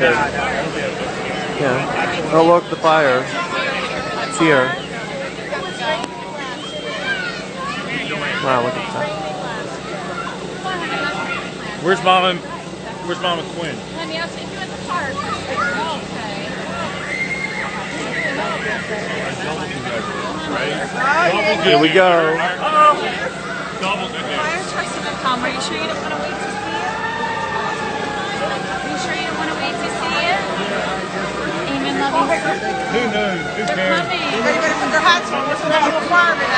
Yeah. Oh look, the fire. It's here. Wow, look at that. Where's Mama Quinn? Honey, I'll take you in the park. Okay. Here we go. Fire truck's gonna come. Are you sure you don't want to wait to see it? Are you sure you don't want to wait to see it? Amen, love you. Who knows? Who They're cares? coming. Everybody put their hats on. What's the next requirement?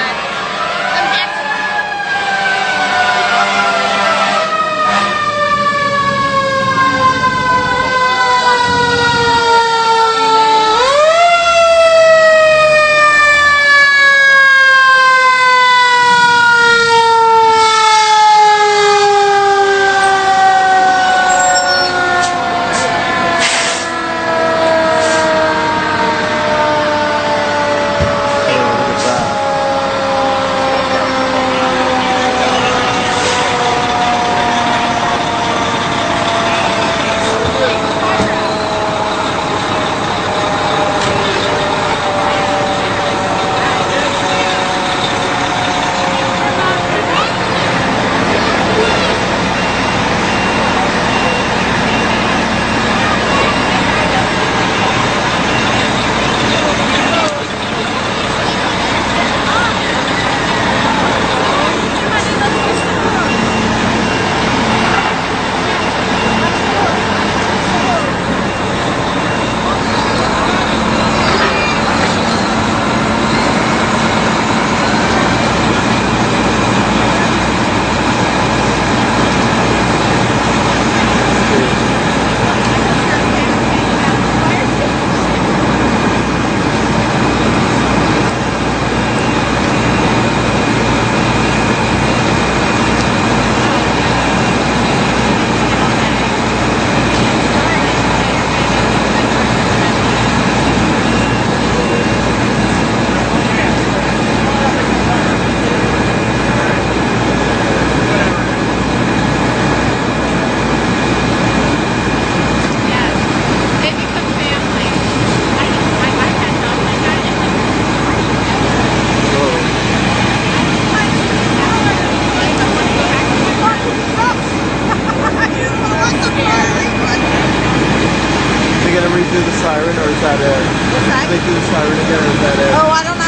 Are they gonna redo the siren or is that it? What's that? Did they do the siren again or is that it? Oh, I don't know.